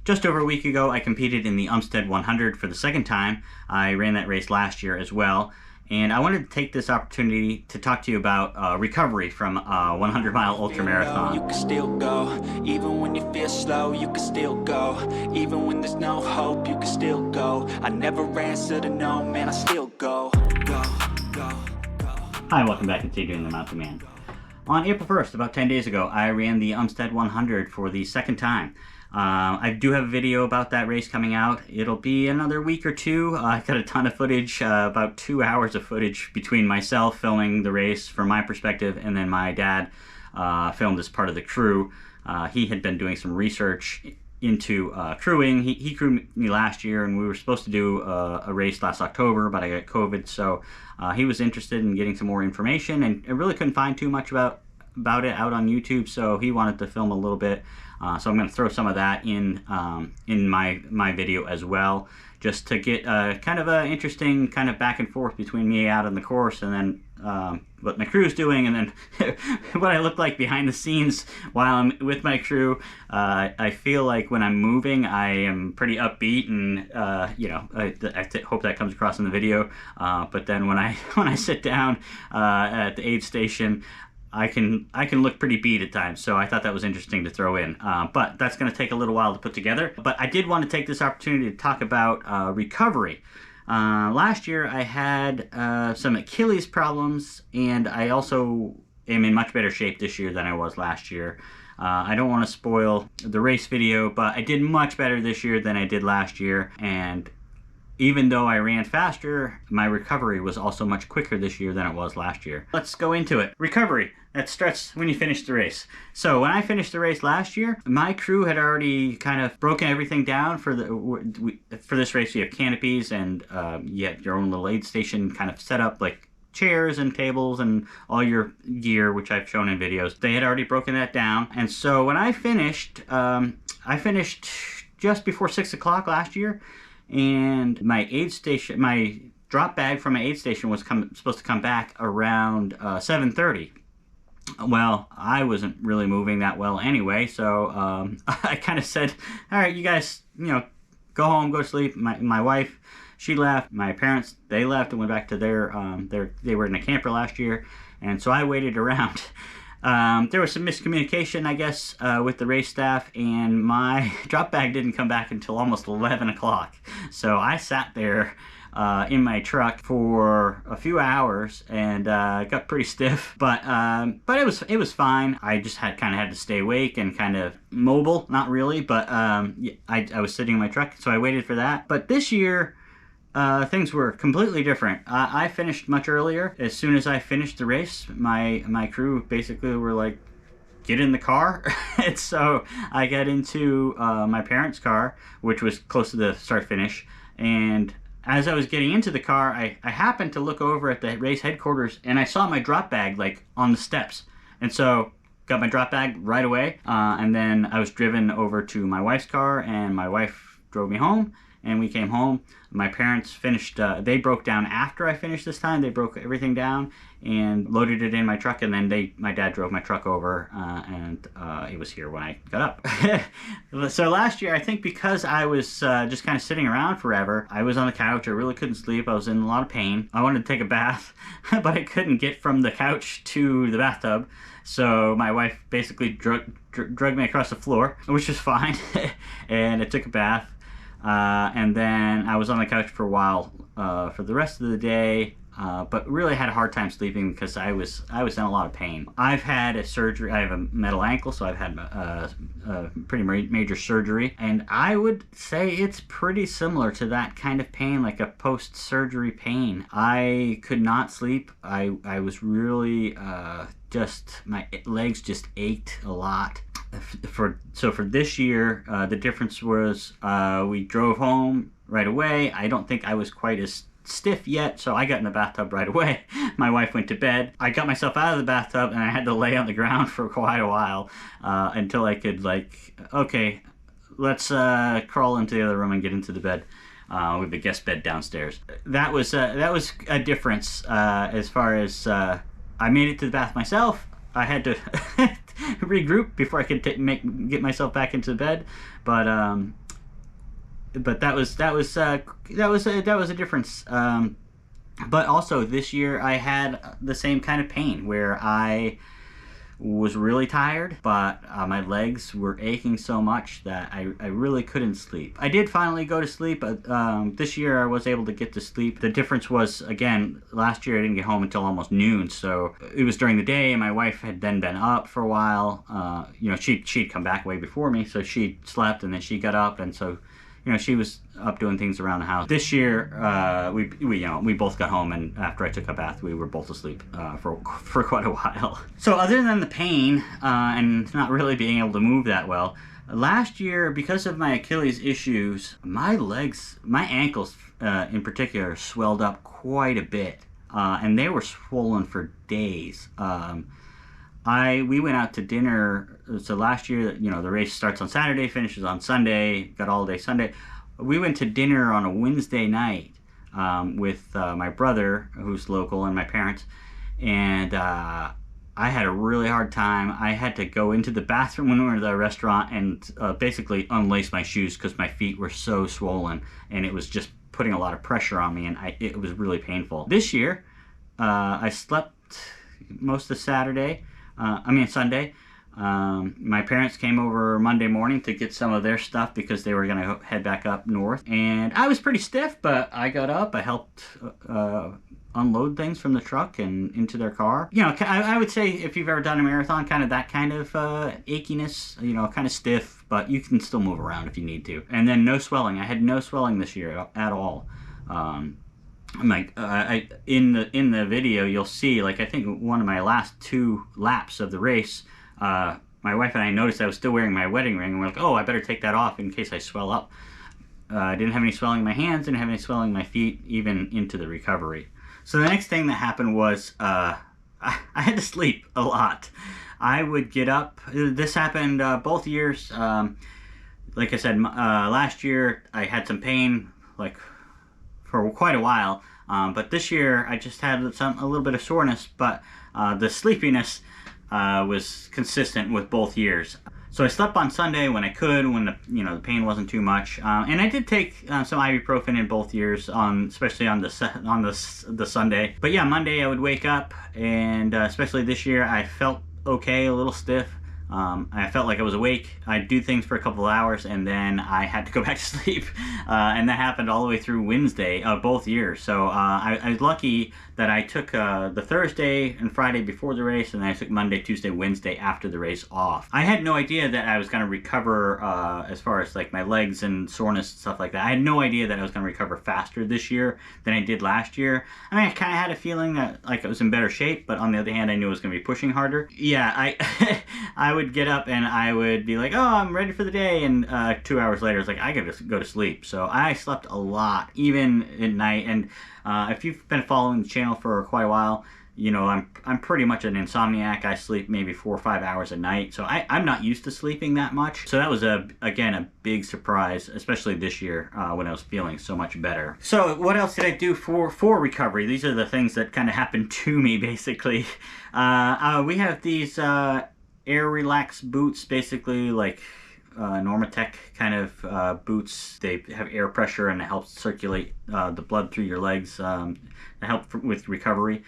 Just over a week ago, I competed in the Umstead 100 for the second time. I ran that race last year as well. And I wanted to take this opportunity to talk to you about recovery from a 100-mile ultramarathon. You can still go, even when you feel slow, you can still go. Even when there's no hope, you can still go. I never answer to no, man, I still go. Hi, welcome back to Doing the Mountain Man. On April 1st, about 10 days ago, I ran the Umstead 100 for the second time. I do have a video about that race coming out. It'll be another week or two. I got a ton of footage, about 2 hours of footage between myself filming the race from my perspective, and then my dad filmed as part of the crew. He had been doing some research into crewing. He crewed me last year, and we were supposed to do a race last October, but I got COVID, so he was interested in getting some more information, and I really couldn't find too much about it out on YouTube, so he wanted to film a little bit. So I'm going to throw some of that in my video as well, just to get kind of an interesting kind of back and forth between me out on the course and then what my crew's doing, and then what I look like behind the scenes while I'm with my crew. I feel like when I'm moving, I am pretty upbeat, and I hope that comes across in the video. But then when I sit down at the aid station, I can look pretty beat at times, so I thought that was interesting to throw in. But that's going to take a little while to put together. But I did want to take this opportunity to talk about recovery. Last year I had some Achilles problems, and I also am in much better shape this year than I was last year. I don't want to spoil the race video, but I did much better this year than I did last year, and even though I ran faster, my recovery was also much quicker this year than it was last year. Let's go into it. Recovery, that starts when you finish the race. So when I finished the race last year, my crew had already kind of broken everything down for this race. You have canopies, and you have your own little aid station kind of set up, like chairs and tables and all your gear, which I've shown in videos. They had already broken that down. And so when I finished just before 6 o'clock last year, and my aid station, my drop bag from my aid station was supposed to come back around 7:30. Well, I wasn't really moving that well anyway, so I kind of said, all right, you guys, go home, go to sleep. My wife, she left. My parents, they left and went back to they were in a camper last year, and so I waited around. There was some miscommunication, I guess, with the race staff, and my drop bag didn't come back until almost 11 o'clock. So I sat there in my truck for a few hours and got pretty stiff, but it was fine. I just kind of had to stay awake and kind of mobile, not really, but I was sitting in my truck, so I waited for that. But this year, things were completely different. I finished much earlier. As soon as I finished the race, my crew basically were like, get in the car. And so I got into my parents' car, which was close to the start-finish. And as I was getting into the car, I happened to look over at the race headquarters, and I saw my drop bag like on the steps. And so got my drop bag right away. And then I was driven over to my wife's car, and my wife drove me home. And we came home. My parents finished, they broke down after I finished this time. They broke everything down and loaded it in my truck, and then my dad drove my truck over, and it was here when I got up. So last year, I think because I was just kind of sitting around forever, I was on the couch, I really couldn't sleep, I was in a lot of pain. I wanted to take a bath, but I couldn't get from the couch to the bathtub. So my wife basically dragged me across the floor, which was fine, and I took a bath. And then I was on the couch for a while for the rest of the day, but really had a hard time sleeping because I was in a lot of pain. I've had a surgery. I have a metal ankle, so I've had a pretty major surgery, and I would say it's pretty similar to that kind of pain, like a post-surgery pain. I could not sleep. I was really my legs just ached a lot. For this year, the difference was we drove home right away. I don't think I was quite as stiff yet, so I got in the bathtub right away. My wife went to bed. I got myself out of the bathtub, and I had to lay on the ground for quite a while until I could, okay, let's crawl into the other room and get into the bed. We have a guest bed downstairs. That was a difference as far as I made it to the bath myself. I had to regroup before I could get myself back into the bed, but but that was a difference. But also this year I had the same kind of pain where I was really tired, but my legs were aching so much that I really couldn't sleep. I did finally go to sleep. This year I was able to get to sleep. The difference was, again, last year I didn't get home until almost noon, so it was during the day, and my wife had then been up for a while. She'd come back way before me, so she slept, and then she got up, and so she was up doing things around the house. This year, we both got home, and after I took a bath, we were both asleep for quite a while. So other than the pain and not really being able to move that well, last year, because of my Achilles issues, my ankles in particular, swelled up quite a bit, and they were swollen for days. We went out to dinner. So last year, the race starts on Saturday, finishes on Sunday, got all day Sunday. We went to dinner on a Wednesday night with my brother, who's local, and my parents. And I had a really hard time. I had to go into the bathroom when we were at the restaurant and basically unlace my shoes because my feet were so swollen, and it was just putting a lot of pressure on me, and it was really painful. This year, I slept most of Sunday. My parents came over Monday morning to get some of their stuff because they were going to head back up north. And I was pretty stiff, but I got up. I helped unload things from the truck and into their car. I would say if you've ever done a marathon, kind of that kind of achiness, kind of stiff, but you can still move around if you need to. And then no swelling. I had no swelling this year at all. In the video you'll see, I think one of my last 2 laps of the race, my wife and I noticed I was still wearing my wedding ring, and we're like, oh, I better take that off in case I swell up. I didn't have any swelling in my hands, didn't have any swelling in my feet, even into the recovery. So the next thing that happened was I had to sleep a lot. I would get up. This happened both years. Like I said, last year I had some pain for quite a while, but this year I just had a little bit of soreness, but the sleepiness was consistent with both years. So I slept on Sunday when I could, when the pain wasn't too much, and I did take some ibuprofen in both years, especially on the Sunday. But yeah, Monday I would wake up, and especially this year I felt okay, a little stiff. I felt like I was awake. I'd do things for a couple of hours, and then I had to go back to sleep. And that happened all the way through Wednesday, both years. So I was lucky that I took the Thursday and Friday before the race, and then I took Monday, Tuesday, Wednesday after the race off. I had no idea that I was going to recover as far as my legs and soreness and stuff like that. I had no idea that I was going to recover faster this year than I did last year. I mean, I kind of had a feeling that I was in better shape, but on the other hand, I knew I was going to be pushing harder. Yeah, I would get up and I would be like, oh, I'm ready for the day, and 2 hours later it's I gotta go to sleep. So I slept a lot, even at night. And if you've been following the channel for quite a while, I'm pretty much an insomniac. I sleep maybe 4 or 5 hours a night, so I'm not used to sleeping that much. So that was again a big surprise, especially this year when I was feeling so much better. So what else did I do for recovery? These are the things that kind of happened to me, basically. We have these air relax boots, basically Normatec kind of boots. They have air pressure, and it helps circulate the blood through your legs to help with recovery.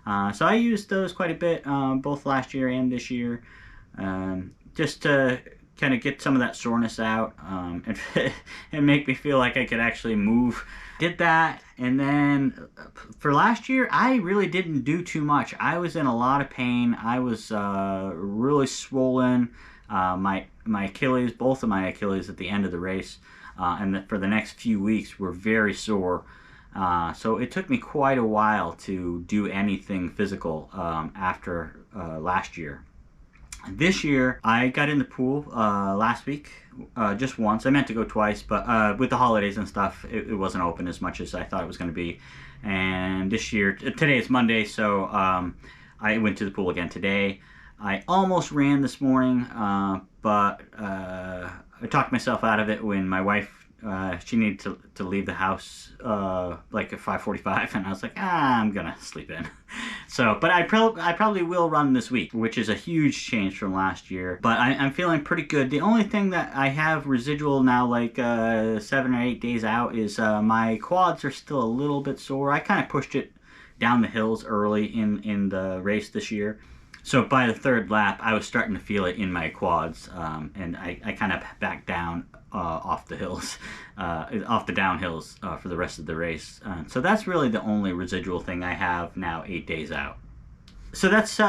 So I used those quite a bit, both last year and this year, just to kind of get some of that soreness out and make me feel like I could actually move. Did that, and then for last year, I really didn't do too much. I was in a lot of pain. I was really swollen. My Achilles, both of my Achilles at the end of the race, and for the next few weeks were very sore. So it took me quite a while to do anything physical after last year. This year, I got in the pool last week, just once. I meant to go twice, but with the holidays and stuff, it wasn't open as much as I thought it was going to be. And this year, today is Monday, so I went to the pool again today. I almost ran this morning, but I talked myself out of it when my wife she needed to leave the house like at 5:45, and I was like, I'm gonna sleep in. So, but I probably will run this week, which is a huge change from last year. But I'm feeling pretty good. The only thing that I have residual now, like 7 or 8 days out, is my quads are still a little bit sore. I kind of pushed it down the hills early in the race this year. So by the third lap, I was starting to feel it in my quads, and I kind of backed down off the hills, off the downhills for the rest of the race. So that's really the only residual thing I have now 8 days out. So that's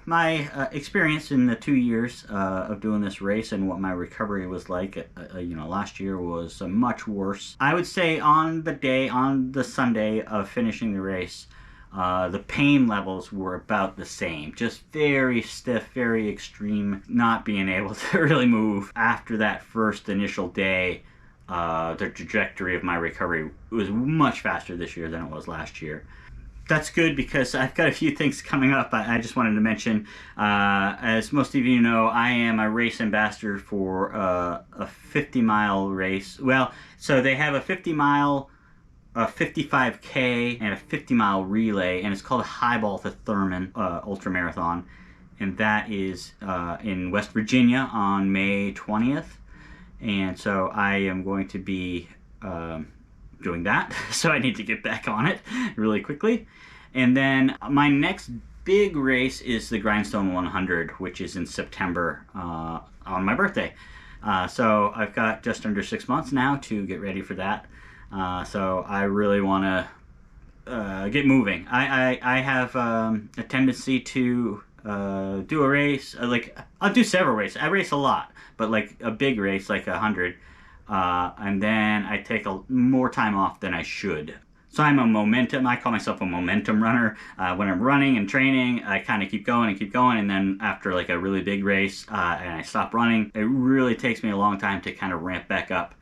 my experience in the 2 years of doing this race and what my recovery was like. Last year was much worse. I would say on the Sunday of finishing the race, the pain levels were about the same, just very stiff, very extreme, not being able to really move. After that first initial day, the trajectory of my recovery was much faster this year than it was last year. That's good because I've got a few things coming up I just wanted to mention. As most of you know, I am a race ambassador for a 50-mile race. Well, so they have a 50-mile, a 55K, and a 50-mile relay, and it's called a Highball to Thurman Ultramarathon, and that is in West Virginia on May 20th, and so I am going to be doing that, so I need to get back on it really quickly. And then my next big race is the Grindstone 100, which is in September on my birthday. So I've got just under 6 months now to get ready for that. So I really want to get moving. I have a tendency to do a race, I'll do several races. I race a lot, but like a big race like 100, and then I take more time off than I should. So I call myself a momentum runner. When I'm running and training, I kind of keep going, and then after like a really big race and I stop running, it really takes me a long time to kind of ramp back up.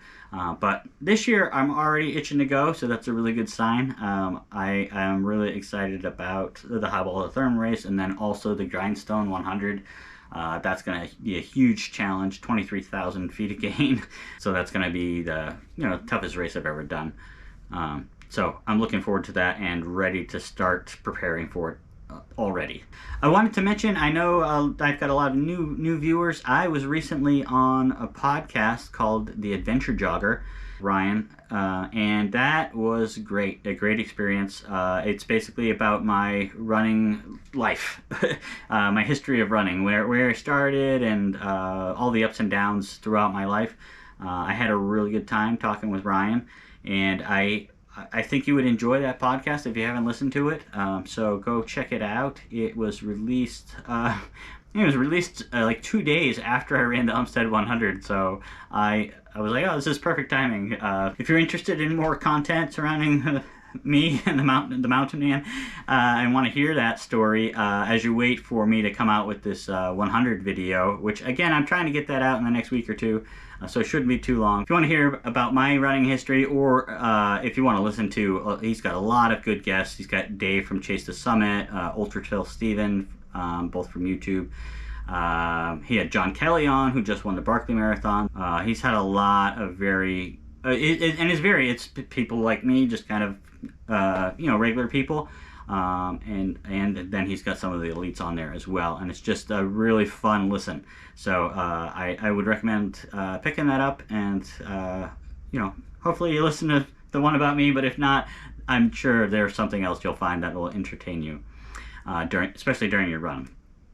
But this year I'm already itching to go, so that's a really good sign. I am really excited about the Highball of the Thurman race, and then also the Grindstone 100. That's going to be a huge challenge, 23,000 feet of gain. So that's going to be the toughest race I've ever done. So I'm looking forward to that and ready to start preparing for it already. I wanted to mention, I know I've got a lot of new viewers. I was recently on a podcast called The Adventure Jogger, Ryan, and that was a great experience. It's basically about my running life, my history of running, where I started, and all the ups and downs throughout my life. I had a really good time talking with Ryan, and I think you would enjoy that podcast if you haven't listened to it. So go check it out. It was released. Like 2 days after I ran the Umstead 100. So I was like, oh, this is perfect timing. If you're interested in more content surrounding me and the mountain man, and want to hear that story as you wait for me to come out with this 100 video, which again I'm trying to get that out in the next week or two. So it shouldn't be too long. If you want to hear about my running history, or if you want to listen to, he's got a lot of good guests. He's got Dave from Chase the Summit, Ultra Trail Steven, both from YouTube. He had John Kelly on, who just won the Barkley Marathon. He's had a lot of it's people like me, just kind of, regular people. And then he's got some of the elites on there as well, and it's just a really fun listen. So I would recommend picking that up, and hopefully you listen to the one about me, but if not, I'm sure there's something else you'll find that will entertain you especially during your run.